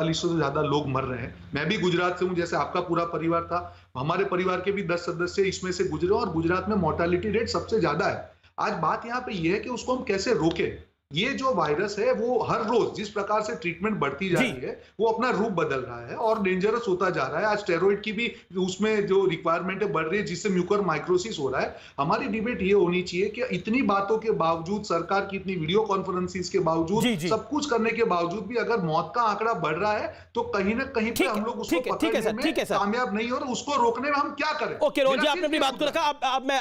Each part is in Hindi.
40 से ज्यादा लोग मर रहे हैं। मैं भी गुजरात से हूं, जैसे आपका पूरा परिवार था, हमारे परिवार के भी 10 सदस्य इसमें से गुजरे और गुजरात में मोर्टालिटी रेट सबसे ज्यादा है। आज बात यहाँ पे ये है कि उसको हम कैसे रोके। ये जो वायरस है वो हर रोज जिस प्रकार से ट्रीटमेंट बढ़ती जा रही है वो अपना रूप बदल रहा है और डेंजरस होता जा रहा है। आज स्टेरॉइड की भी उसमें जो रिक्वायरमेंट है बढ़ रही है, जिससे म्यूकर माइक्रोसिस हो रहा है। हमारी डिबेट ये होनी चाहिए कि इतनी बातों के बावजूद, सरकार की इतनी वीडियो कॉन्फ्रेंसिस के बावजूद, सब कुछ करने के बावजूद भी अगर मौत का आंकड़ा बढ़ रहा है तो कहीं ना कहीं पे हम लोग उसको पकड़ने में कामयाब नहीं हो रहे। उसको रोकने में हम क्या करें? ओके रोहन जी, आपने अपनी बात को रखा।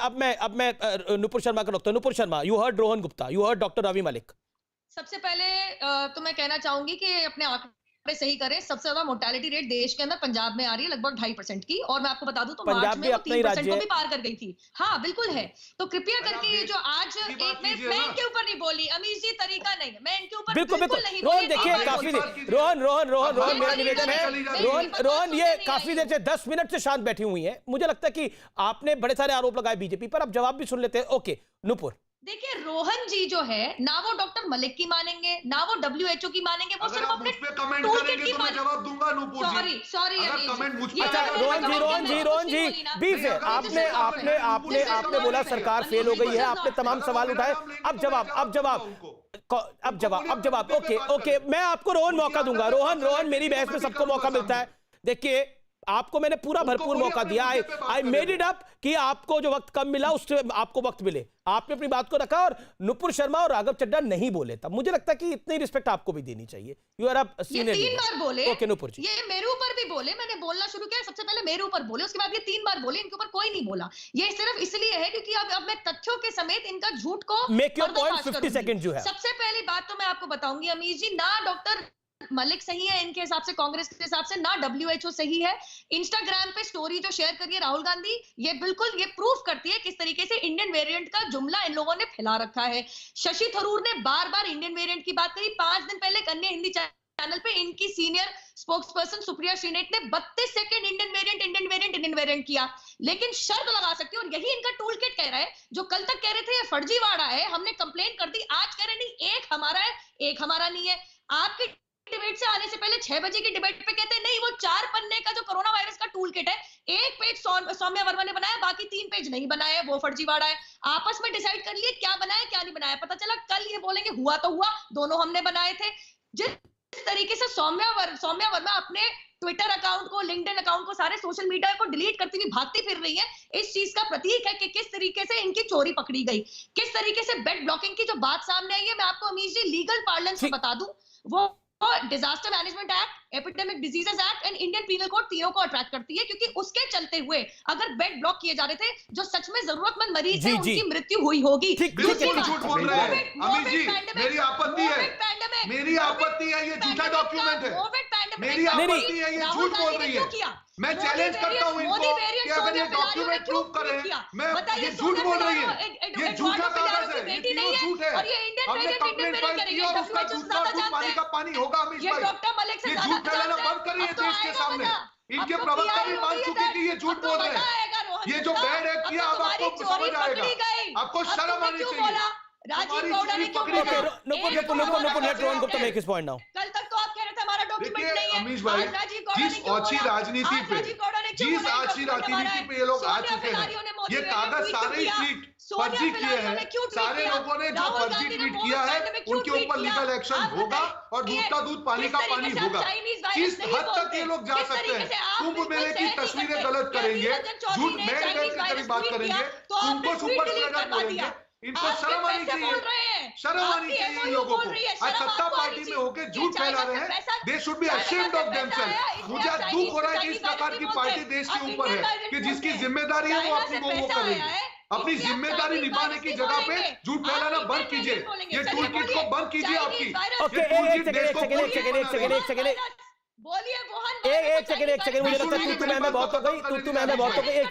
अब मैं नुपुर शर्मा का doctor Nupur Sharma, you heard Rohan Gupta, you heard doctor Ravi Malik. सबसे पहले तो मैं कहना चाहूंगी कि अपने आंकड़े सही करें। सबसे ज्यादा मोर्टालिटी रेट देश के अंदर पंजाब में आ रही है, लगभग 2.5% की। और मैं आपको बता दूं तो मार्च में वो 3% को भी पार कर गई थी। हाँ बिल्कुल है। तो कृपया करके ये जो आज मैं इनके ऊपर नहीं बोली, अमीश जी तरीका नहीं है, मैं इनके ऊपर बिल्कुल नहीं रोहन देखिए काफी रोहन मेरा निवेदन है, रोहन ये काफी देर से 10 मिनट से शांत बैठी हुई है। मुझे लगता है कि आपने बड़े सारे आरोप लगाए बीजेपी पर, अब जवाब भी सुन लेते हैं। ओके नुपुर, देखिए रोहन जी जो है ना वो डॉक्टर मलिक की मानेंगे ना वो WHO की मानेंगे, वो सिर्फ अपने कमेंट करेंगे तो मैं जवाब दूंगा नुपुर जी। सॉरी कमेंट मुझ पे। अच्छा रोहन जी बीफ है, आपने बोला सरकार फेल हो गई है, आपने तमाम सवाल उठाए। अब जवाब ओके मैं आपको रोहन मौका दूंगा। रोहन मेरी बहस में सबको मौका मिलता है। देखिए आपको मैंने पूरा भरपूर मौका दिया। आई मेड इट अप कि आपको जो वक्त कम मिला उससे आपको वक्त मिले। आपने अपनी बात को रखा और नुपुर शर्मा और राघव चड्ढा नहीं बोले, तब मुझे लगता है कि इतनी रिस्पेक्ट आपको भी देनी चाहिए। You are a senior. 3 बार बोले। ओके नुपुर जी, ये मेरे ऊपर भी बोले, मैंने बोलना शुरू किया सबसे पहले मेरे ऊपर बोले, उसके बाद ये 3 बार बोले, इनके ऊपर कोई नहीं बोला। ये सिर्फ इसलिए है क्योंकि अब मैं तथ्यों के समेत इनका झूठ को मेक योर पॉइंट 50 सेकंड जो है। सबसे पहली बात तो मैं आपको बताऊंगी अमीश जी, ना डॉक्टर मलिक सही है इनके हिसाब से, कांग्रेस के हिसाब से, ना WHO सही है। इंस्टाग्राम पे स्टोरी जो शेयर करिए राहुल गांधी, ये बिल्कुल ये प्रूफ करती है किस तरीके से इंडियन वेरिएंट का जुमला इन लोगों ने फैला रखा है। शशि थरूर ने बार-बार इंडियन वेरिएंट की बात करी। 5 दिन पहले एक अन्य हिंदी चैनल पे इनकी सीनियर स्पोक्सपर्सन सुप्रिया श्रीनेट ने 32 सेकंड इंडियन वेरिएंट किया। लेकिन शर्त लगा सकती है और यही इनका टूल किट कह रहा है। जो कल तक कह रहे थे ये फर्जीवाड़ा है, हमने कंप्लेंट कर दी, आज कह रहे नहीं एक हमारा है एक हमारा नहीं है। आपके डिबेट से आने से पहले 6 बजे की डिबेट पे कहते हैं नहीं वो 4 पन्ने का जो कोरोना वायरस का टूल किट है, एक पेज सौम्या वर्मा ने बनाया, बाकी 3 पेज नहीं बनाया, वो फर्जीवाड़ा है। आपस में डिसाइड कर लिए क्या बनाया क्या नहीं बनाया। पता चला कल ये बोलेंगे हुआ तो हुआ, दोनों हमने बनाए थे। जिस तरीके से सौम्या वर्मा अपने ट्विटर अकाउंट को, लिंक्डइन अकाउंट को, सारे सोशल मीडिया को डिलीट करती हुई भागती फिर रही है, इस चीज का प्रतीक है कि किस तरीके से इनकी चोरी पकड़ी गई। किस तरीके से बेड ब्लॉकिंग की जो बात सामने आई है, मैं आपको अमीश जी लीगल पार्लेंस में बता दूं, वो disaster management act, epidemic diseases act and Indian penal code तीनों को अट्रैक्ट करती है। क्योंकि उसके चलते हुए अगर बेड ब्लॉक किए जा रहे थे, जो सच में जरूरतमंद मरीज है उनकी मृत्यु हुई होगी। बिल्कुल झूठ बोल रहे हैं अमीश जी, मेरी आपत्ति है ये झूठा डॉक्यूमेंट है, मेरी आपत्ति है ये झूठ बोल रही है। मैं चैलेंज करता हूं इनको कि अगर ये डॉक्यूमेंट प्रूव करें, मैं ये झूठ बोल रही है, ये झूठा कागज है, ये तीनों झूठ है। हमने कंप्लेंट फाइल की और उसका झूठा दूध पानी का पानी होगा अमीश भाई। ये झूठ फैलाना बंद करिए देश के सामने। इनके प्रवक्ता भी मान चुके कि ये झूठ बोल रहे हैं। ये जो बैड एक्ट किया अब आपको समझ आएगा, आपको शर्म आनी चाहिए। राजीव गौड़ा ने क्यों कल तक तो आप कह रहे थे हमारा डॉक्यूमेंट नहीं है। अमीश भाई, जिस अच्छी राजनीति पे ये लोग आ चुके हैं, ये कागज सारे ट्वीट फर्जी किए हैं, सारे लोगों ने जो फर्जी ट्वीट किया है उनके ऊपर लीगल एक्शन होगा और दूध का दूध पानी का पानी होगा। किस हद तक ये लोग जा सकते हैं? कुंभ मेले की तस्वीरें गलत करेंगे, झूठ मेड की तरह बात करेंगे, उनको सुपर स्प्रेडर बोलेंगे। इनको शर्म आनी चाहिए, शर्म आनी चाहिए इन लोगों को। आज सत्ता पार्टी में होकर झूठ फैला रहे हैं, they should be ashamed of themselves. मुझे आज दुख हो रहा है कि इस प्रकार की पार्टी देश के ऊपर है कि जिसकी जिम्मेदारी है वो अपनी वो करेगी। अपनी जिम्मेदारी निभाने की जगह पे झूठ फैलाना बंद कीजिए, ये टूल किट को बंद कीजिए आपकी। बोलिए एक सेकंड मुझे लगता है तू मैं बहुत हो गई, एक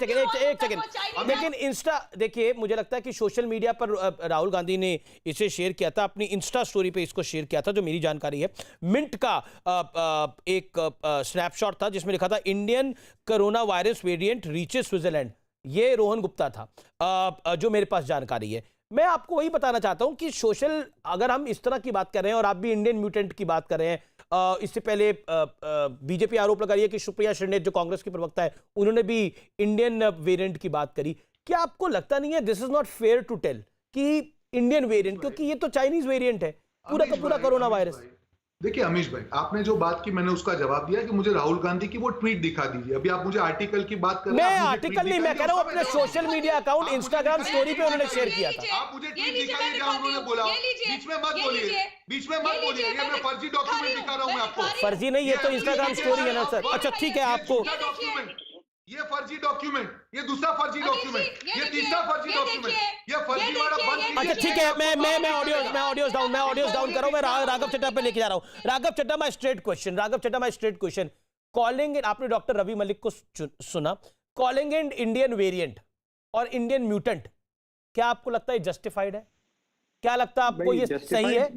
सेकंड। लेकिन इंस्टा देखिए, मुझे लगता है कि सोशल मीडिया पर राहुल गांधी ने इसे शेयर किया था, अपनी इंस्टा स्टोरी पे इसको शेयर किया था, जो मेरी जानकारी है। मिंट का एक स्नैपशॉट था जिसमें लिखा था Indian corona virus variant reaches Switzerland. ये रोहन गुप्ता था जो मेरे पास जानकारी है। मैं आपको वही बताना चाहता हूं कि सोशल, अगर हम इस तरह की बात कर रहे हैं और आप भी इंडियन म्यूटेंट की बात कर रहे हैं, इससे पहले बीजेपी आरोप लगा रही है कि सुप्रिया श्रीनेत जो कांग्रेस की प्रवक्ता है उन्होंने भी इंडियन वेरिएंट की बात करी। क्या आपको लगता नहीं है this is not fair to tell कि इंडियन वेरिएंट, क्योंकि ये तो चाइनीज वेरिएंट है पूरा का पूरा कोरोना वायरस। देखिए अमीश भाई, आपने जो बात की मैंने उसका जवाब दिया कि मुझे राहुल गांधी की वो ट्वीट दिखा दीजिए। अभी आप मुझे आर्टिकल की बात कर रहे हैं। मैं आर्टिकल नहीं, मैं कह रहा हूं अपने social media account Instagram story पे उन्होंने शेयर किया था। आप मुझे ट्वीट दिखाइए जहां उन्होंने बोला। बीच में मत बोलिए, बीच में मत बोलिए। ये मैं फर्जी डॉक्यूमेंट दिखा रहा हूं मैं आपको। फर्जी नहीं, ये तो इंस्टाग्राम स्टोरी है ना सर। अच्छा ठीक है, आपको ये फर्जी डॉक्यूमेंट, ये दूसरा फर्जी डॉक्यूमेंट, ये तीसरा फर्जी डॉक्यूमेंट, ये फर्जी वाला बंद कीजिए। अच्छा ठीक है, मैं ऑडियोज डाउन कर रहा हूं। मैं राघव चड्ढा पे लेके जा रहा हूं। Raghav Chadha, my straight question, calling in, आपने डॉक्टर रवि मलिक को सुना, कॉलिंग इन इंडियन वेरिएंट और इंडियन म्यूटेंट, क्या आपको लगता है जस्टिफाइड है? क्या लगता है आपको ये सही है?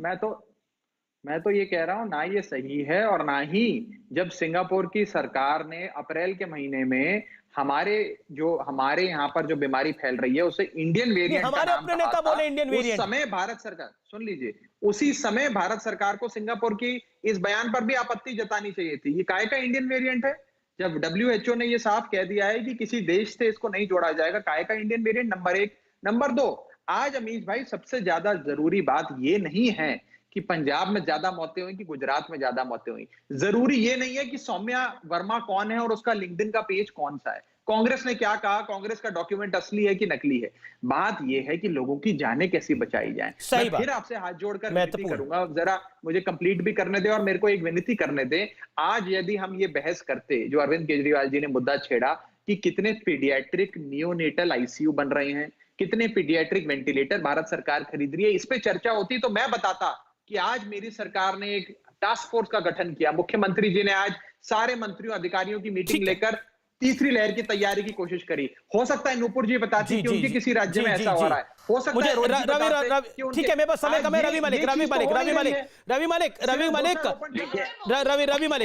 मैं तो ये कह रहा हूं ना ये सही है, और ना ही जब सिंगापुर की सरकार ने अप्रैल के महीने में हमारे यहाँ पर जो बीमारी फैल रही है उसे इंडियन वेरिएंट, हमारे अपने नेता बोले इंडियन वेरिएंट, उस समय भारत सरकार, सुन लीजिए, उसी समय भारत सरकार को सिंगापुर की इस बयान पर भी आपत्ति जतानी चाहिए थी। ये काय का इंडियन वेरिएंट है? जब WHO ने ये साफ कह दिया है कि किसी देश से इसको नहीं जोड़ा जाएगा, काय का इंडियन वेरिएंट? नंबर 1। नंबर 2, आज अमीश भाई सबसे ज्यादा जरूरी बात ये नहीं है कि पंजाब में ज्यादा मौतें हुई कि गुजरात में ज्यादा मौतें हुई। जरूरी ये नहीं है कि सौम्या वर्मा कौन है और उसका लिंक्डइन का पेज कौन सा है, कांग्रेस ने क्या कहा, कांग्रेस का डॉक्यूमेंट असली है कि नकली है। बात यह है कि लोगों की जानें कैसी बचाई जाएं। मैं फिर आपसे हाथ जोड़कर विनती करूंगा, जरा मुझे कंप्लीट भी करने दें और मेरे को एक विनती करने दें। आज यदि हम ये बहस करते, जो अरविंद केजरीवाल जी ने मुद्दा छेड़ा कि कितने पीडियाट्रिक नियोनेटल ICU बन रहे हैं, कितने पीडियाट्रिक वेंटिलेटर भारत सरकार खरीद रही है, इस पे चर्चा होती तो मैं बताता कि आज मेरी सरकार ने एक टास्क फोर्स का गठन किया। मुख्यमंत्री जी ने आज सारे मंत्रियों अधिकारियों की मीटिंग लेकर तीसरी लहर की तैयारी की कोशिश करी। हो सकता है नूपुर जी बताती कि उनके किसी राज्य में ऐसा हो रहा है, हो सकता है ठीक है, मेरे पास समय कम है।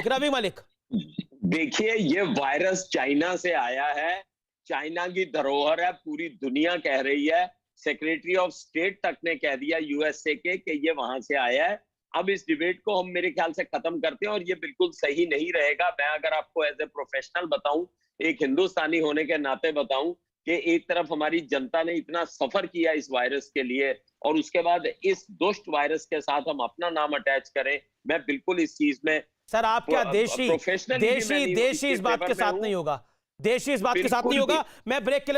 रवि मलिक, देखिए ये वायरस चाइना से आया है, चाइना की धरोहर है, पूरी दुनिया कह रही है, सेक्रेटरी ऑफ स्टेट तक ने कह दिया USA के कि ये वहां से आया है। अब इस डिबेट को हम मेरे ख्याल से खत्म करते हैं और ये बिल्कुल सही नहीं रहेगा। मैं अगर आपको एज ए प्रोफेशनल बताऊं, एक हिंदुस्तानी होने के नाते बताऊं कि एक तरफ हमारी जनता ने इतना सफर किया इस वायरस के लिए और उसके बाद इस दुष्ट वायरस के साथ हम अपना नाम अटैच करें, मैं बिल्कुल इस चीज में सर आपका देशी इस बात के साथ नहीं होगा, देशी इस बात के साथ नहीं होगा। मैं ब्रेक के लिए